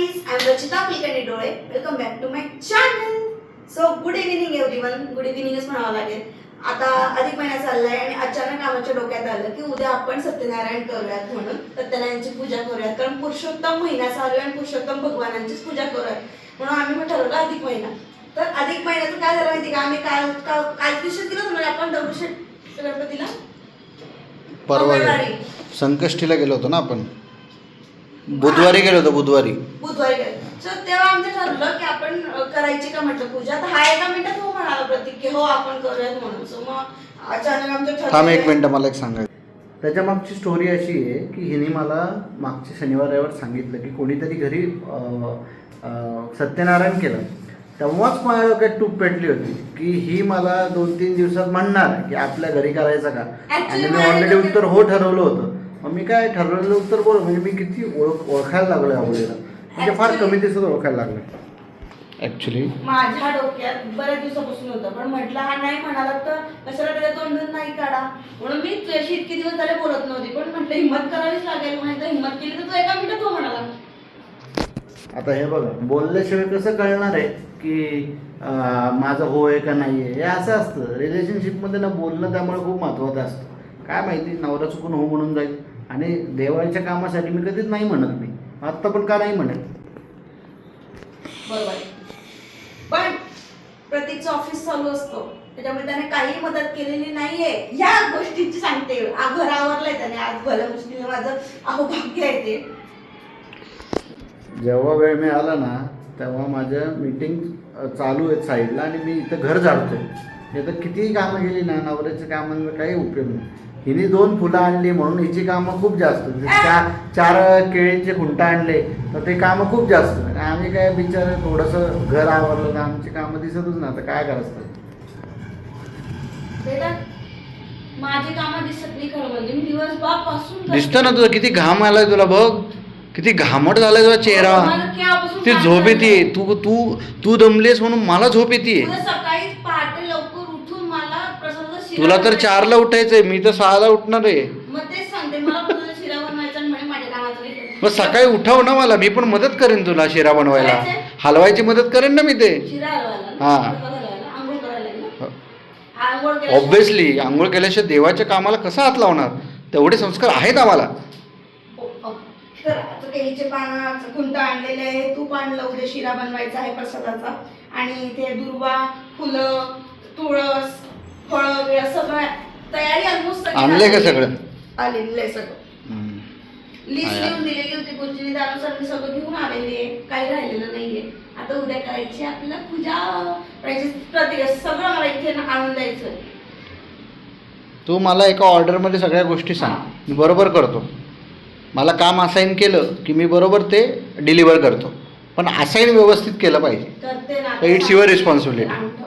Rachita Kulkarni Dole. Welcome back to my channel. So good evening everyone. Good इव्हिनिंगच म्हणावं लागेल. आता अधिक महिना चाललाय आणि अचानक आमच्या डोक्यात आलं की उद्या आपण सत्यनारायण करूयात म्हणून सत्यनारायणची पूजा करूयात, कारण पुरुषोत्तम महिना चालू आहे आणि पुरुषोत्तम भगवानांचीच पूजा करूयात म्हणून आम्ही मग ठरवलं अधिक महिना. तर अधिक महिन्याचं काय झालं माहिती का, आम्ही काल दिवशी दिलं तुम्हाला आपण दगडूशेठ गणपतीला परवा संकष्टीला गेलो होतो ना आपण, बुधवारी गेलो होतो. बुधवारी गेलो. सो तेव्हा आमचं ठरलं की आपण करायची का म्हटलं पूजा. तर हा एका मिनिटात हो म्हणाला प्रतीक की हो आपण करूयात म्हणून. सो मग अचानक आमचं ठरलं. थांब एक मिनिट, मला एक सांगायचं. त्याच्या मागची स्टोरी अशी आहे की हिने मला मागच्या शनिवार रविवार सांगितलं की कोणीतरी घरी सत्यनारायण केलं. तेव्हाच माझ्या डोक्यात टूप पेटली होती की ही मला 2-3 दिवसात म्हणणार की आपल्या घरी करायचं का. आणि मी ऑलरेडी उत्तर हो ठरवलं होतं. मग मी काय ठरवलेलं उत्तर बोल, म्हणजे मी किती ओळखायला लागलो या मुलीला, म्हणजे फार कमी दिवसात ओळखायला लागलं ऍक्च्युली. माझ्या डोक्यात बऱ्याच दिवसापासून होतं, पण म्हटलं हा नाही म्हणाला तर कशाला त्याच्या तोंडून नाही काढा म्हणून मी तुझ्याशी इतके दिवस झाले बोलत नव्हती. पण म्हटलं हिंमत करावीच लागेल. म्हणजे हिंमत केली तर तू एका मिनिटात हो म्हणाला. आता हे बघा, बोलल्याशिवाय कसं कळणार आहे की माझं हो आहे का नाही आहे. हे असं असतं रिलेशनशिपमध्ये ना, बोलणं त्यामुळे खूप महत्त्वाचं असतं. काय माहिती नवरा चुकून हो म्हणून जाईल. आणि देवाच्या कामासाठी मी कधीच नाही म्हणत. मी आत्ता पण का नाही म्हणत. बरोबर. पण प्रतीकचं ऑफिस चालू असतो त्याच्यामुळे त्याने काही मदत केलेली नाहीये. या गोष्टीची सांगते, घर आवरलंय त्याने आज भल्या गोष्टीने. माझं भाग्य आहे ते. जेव्हा वेळ मिळाला ना तेव्हा माझ्या मीटिंग चालू आहेत साईडला आणि मी इथं घर झाडतोय. हे तर कितीही कामं गेली ना, नवऱ्याच्या कामांना काही उपयोग नाही. हिने 2 फुलं आणली म्हणून हिची कामं खूप जास्त. 4 केळीचे खुंटा आणले तर ते कामं खूप जास्त. आणि आम्ही काय बिचार थोडंसं घर आवरलं तर आमची कामं दिसतच ना. आता काय करायचं. माझी कामं दिसत नाही खरं म्हणजे. मी दिवसभरापासून दिसतं ना तुझं किती घाम आलाय तुला. बघ किती घामट झालाय तुझा चेहरा. ती झोप येते. तू दमलीस म्हणून मला झोप येते. सकाळी पहाटे लवकर उठून मला प्रसादाचा शिरा. तुला तर 4ला उठायचंय, मी तर 6ला उठणार आहे. मग तेच सांगते, मला प्रसादाचा शिरा बनवायचा आणि म्हणे माझ्या कामाचं. मग सकाळी उठाव ना मला, मी पण मदत करेन तुला शिरा बनवायला. हलवायची मदत करेन ना मी ते. शिरा हलवायला हा आंघोळ करायला. ऑब्व्हियसली आंघोळ केल्याशिवाय देवाच्या कामाला कसा हात लावणार. तेवढे संस्कार आहेत आम्हाला. केळीचे पानं खुंट आणलेले आहे, तूप आणलं, उद्या शिरा बनवायचा आहे प्रसादाचा. आणि ते दुर्वा, फुलं, तुळस, फळं सगळं तयारी ऑलमोस्ट आणलंय का सगळं. आलेलं आहे सगळं. लिस्ट लिहून दिलेली होती गुरुजींनी, त्यानुसार मी सगळं घेऊन आलेली आहे. काही राहिलेलं नाहीये. आता उद्या करायची आपल्याला पूजा. प्रत्येक सगळं मला इथे आणून द्यायचं. तू मला एका ऑर्डरमध्ये सगळ्या गोष्टी सांग, मी बरोबर करतो. मला काम असाईन केलं की मी बरोबर ते डिलिव्हर करतो, पण असाईन व्यवस्थित केलं पाहिजे. It's your responsibility.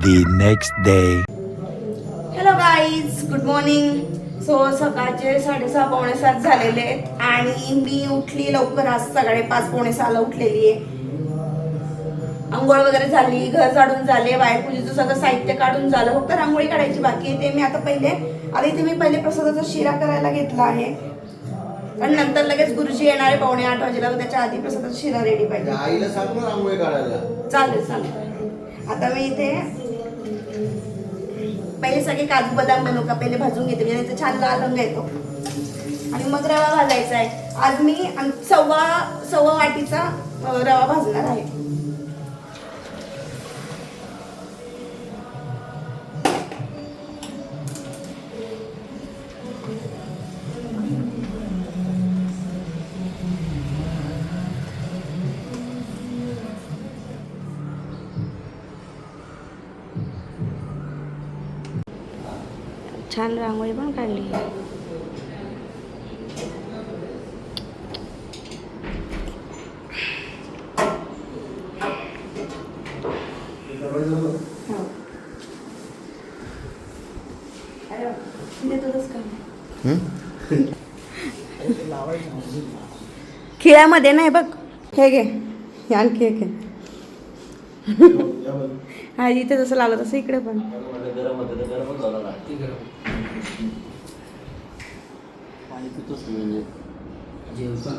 The next day. Hello guys, good morning. So सकाळचे 6:30 पावणे 7 झालेले आहेत आणि मी उठली लवकर. आज सकाळी 5 पावणे 6ला उठलेली आहे. आंघोळ वगैरे झाली, घर झाडून झाले, वायपूजेचं सगळं साहित्य काढून झालं. फक्त रांगोळी काढायची बाकी आहे. ते मी आता इथे मी पहिले प्रसादाचा शिरा करायला घेतला आहे. आणि नंतर लगेच गुरुजी येणार आहे 7:45 वाजेला. त्याच्या आधी प्रसादाचा शिरा रेडी पाहिजे. आईला सांग ना रांगोळी काढायला. चालेल चालेल. आता मी इथे पहिले सगळे काजू बदाम बनवू का पहिले भाजून घेते, म्हणजे छान लाल रंग येतो. आणि मग रवा भाजायचा आहे. आज मी सव्वा वाटीचा रवा भाजणार आहे. छान रांगोळी पण काढली. खिळ्यामध्ये नाही बघ. हे घे, आणखी एक. हा इथे जसं लावलं तसं इकडे पण. पाणी पितोस म्हणजे जेवता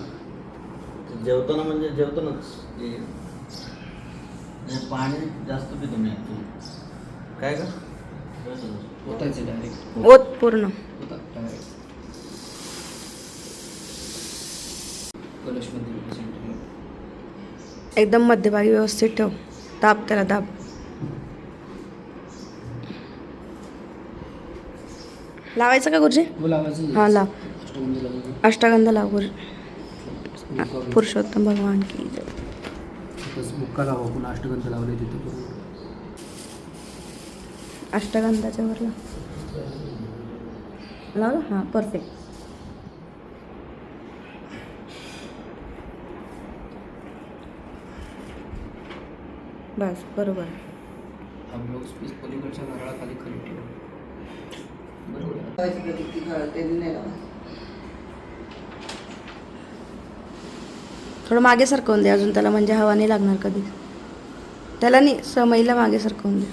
जेवताना म्हणजे जेवतानाच की हे पाणी जास्त पितो मी ॲक्च्युली. काय का होतायचे डायरेक्ट ओत पूर्ण होता डायरेक्ट कलशमध्ये सेंटर एकदम मध्यभागी व्यवस्थित ठेव. दाब त्याला दाब. लावायचं का गुरुजी? लावायचं हां लाव. अष्टगंध लावायचं अष्टगंध लाव गुरु. पुरुषोत्तम भगवान की जय. तसं बुक्का लावा पुन्हा अष्टगंध लावले तिथे पूर्ण अष्टगंधाच्या वर लाव. लावलं हां परफेक्ट. बस बरोबर. हा ब्लाऊज पीस पलीकडच्या नारळाखाली खाली ठेवा. बरोबर आहे. थोडं मागे सरकवून दे अजून त्याला, म्हणजे हवा नाही लागणार कधी. त्याला नाही, समईला मागे सरकवून दे.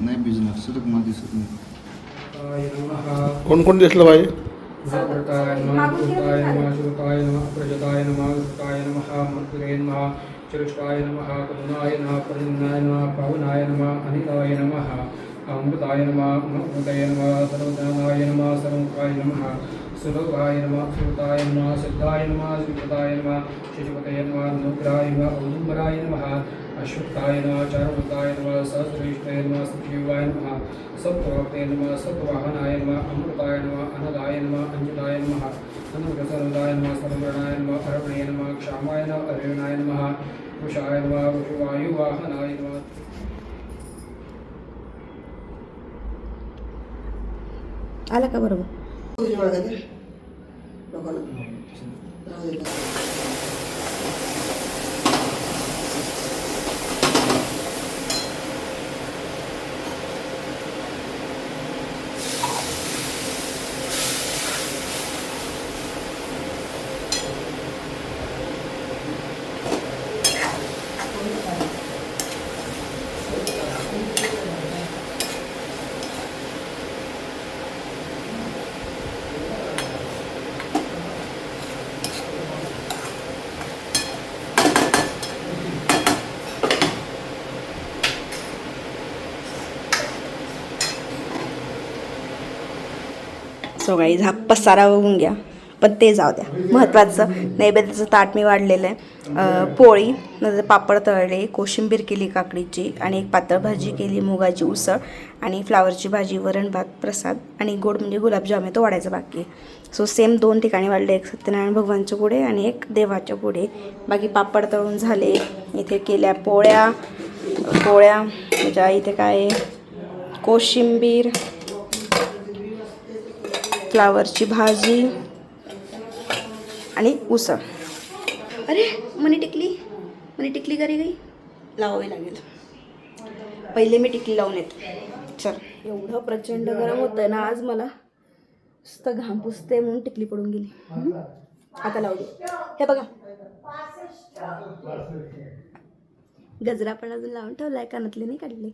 नाही भिजणार सतत मला दिसत नाही. कोण कोण दिसलं पाहिजे? महाव्रताय नमः भूताय नमः श्रुताय नमः प्रजताय नमः कृताय नमः मर्कुरे नमः चरुष्टाय नमः करुणाय नमः प्रजन्नाय नमः पावनाय नमः अनिलाय नमः अमृताय नमः महभूताय नमः सर्वज्ञानाय नमः सर्वमुखाय नमः सुलोकाय नमः श्रुताय नमः सिद्धाय नमः श्रीपदाय नमः शिशुपतये नमः अनुग्रहाय नमः औदुम्बराय नमः अश्वत्थाय नमः चारुमताय नमः सहस्रेष्ठाय नमः सत्ययुगाय नमः सत्वक्ते नमः सत्वाहनाय नमः अमृताय नमः अनदाय नमः अंजनाय नमः अनुग्रसर्वदाय नमः सर्ववर्णाय नमः अरवणे नमः क्षामाय नमः अरविणाय नमः वृषाय नमः वृषवायुवाहनाय नमः. आलं का बरोबर? सो गाईज हा पसारा बघून घ्या, पण ते जाऊ द्या. महत्त्वाचं नैवेद्याचं ताट मी वाढलेलं आहे. पोळी, नंतर पापड तळले, कोशिंबीर केली काकडीची, आणि एक पातळ भाजी केली मुगाची उसळ, आणि फ्लावरची भाजी, वरण भात, प्रसाद, आणि गोड म्हणजे गुलाबजाम आहे तो वाढायचा बाकी आहे. सो सेम 2 ठिकाणी वाढले, एक सत्यनारायण भगवानच्या पुढे आणि एक देवाच्या पुढे. बाकी पापड तळून झाले. इथे केल्या पोळ्या त्याच्या इथे काय कोशिंबीर, फ्लावरची भाजी आणि उसळ. अरे मनी टिकली घरी गई, लावावी लागेल. पहिले मी टिकली लावून येते. चल, एवढं प्रचंड गरम होतं आहे ना आज, मला नुसतं घाम पुसते म्हणून टिकली पडून गेली. आता लावली. हे बघा, गजरा पण अजून लावून ठेवलाय, कानातले नाही काढले.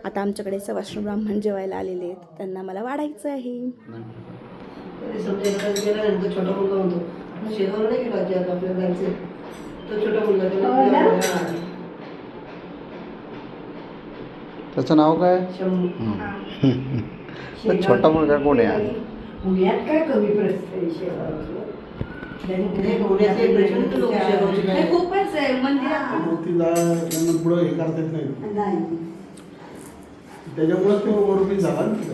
आता आमच्याकडे सवाष्ण ब्राह्मण जेवायला आलेले आहेत, त्यांना मला वाढायचं आहे. छोटा मुलगा म्हणतो शेगावला नाही गेलो आजी आपल्याला जायचं, तो छोटा मुलगा त्याचं नाव काय? छोटा मुलगा कोण आहे? पुण्यात काय कमी प्रश्न शेगावला. खूपच आहे मंदिरात. मूर्तीला त्यांना पुढं हे करता येत नाही, त्याच्यामुळेच तो ओरबी झाला ना तिथं.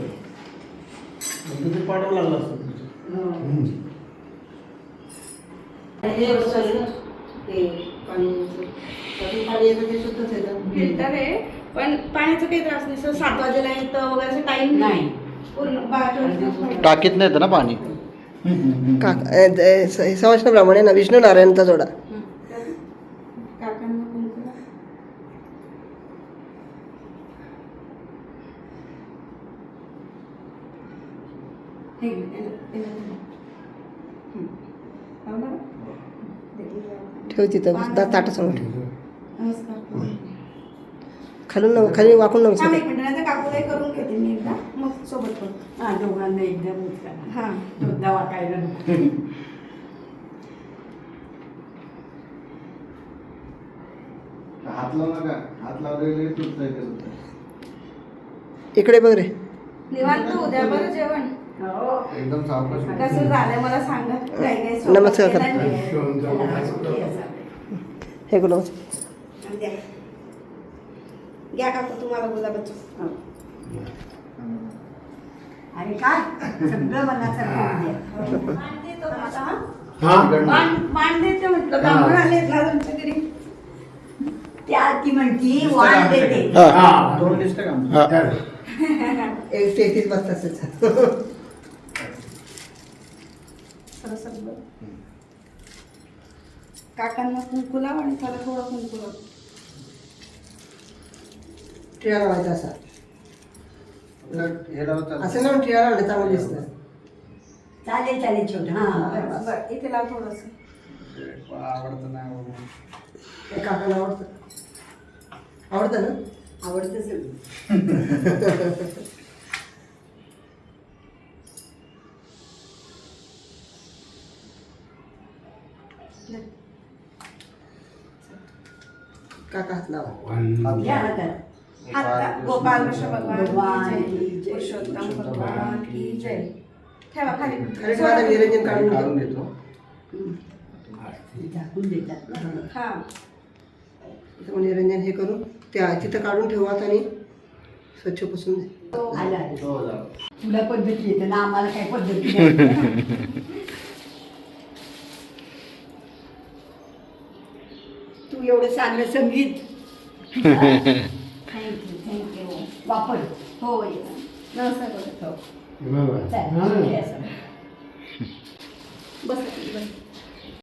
म्हणजे ते पाडावं लागलं असतं फिल्टर आहे, पण पाण्याचा काही त्रास नाही. 7 वाजेला येतं वगैरे असं टाईम नाही. पूर्ण टाकीत नाही येतं ना पाणी. सवाष्ण ब्राह्मण आहे ना, विष्णू नारायणचा जोडा. ठेव तिथं ताटासमोर ठेव. खालून खाली वाकून थांब नव्हतं एक मिनिट नाही तर काकूलाही करून घेते मी एकदा मग सोबत करू. हा दोघांना एकदम उचला हां दोनदा वाकायला नको. हात लावू नका, हात लावलेले तुटतंय ते सुद्धा. इकडे बघ रे. निवांत उद्या बरं जेवण हो. एकदम सावकाश होतं. कसं झालंय मला सांगा. काय काय स्वयंपाक नमस्कार केला करा. नाही? हे गुलाब आणि द्या. घ्या काकू तुम्हाला गुलाबाचं. आणि काय सगळं मनाचं करून द्या. मान देतो ना आता, हा? हा मान देते म्हटलं ब्राह्मण आलेत ना तुमच्या घरी. त्या ती म्हणती वाण देते. हा दोन लिस्ट का हा. 33 वाजता सरसर बरं. काकांना कुंकू लाव आणि त्याला थोडं कुंकू लाव. टिळा लावायचा असा हे लावतात. असं ना टिळा लावलं चांगलं दिसतं. चालेल चालेल छोट हा बरोबर. बरं इथे लाव थोडंसं. आवडतं नाही आवडतं. हे काकाला आवडतं. आवडतं ना. आवडतं सगळं. काका हात लावा. हात घ्या लावा. हातात. आता गोपाल कृष्ण भगवान भगवान की की जय. जय. पुरुषोत्तम भगवान की जय. ठेवा खाली. खाली ठेवा, आता निरंजन काढून काढून घे. घेतो. झाकून देतात ना. हा तर मग निरंजन हे करून त्या तिथं काढून ठेवात आणि स्वच्छ पुसून दे. आलं आलं. हो, झालं. तुला पद्धती येते ना आम्हाला काही पद्धती नाही. तू एवढं चांगलं संगीत थँक्यू वापर. हो येतं. नमस्कार बोला. हो बरोबर. चालेल. हा. ठीक आहे, असं. बस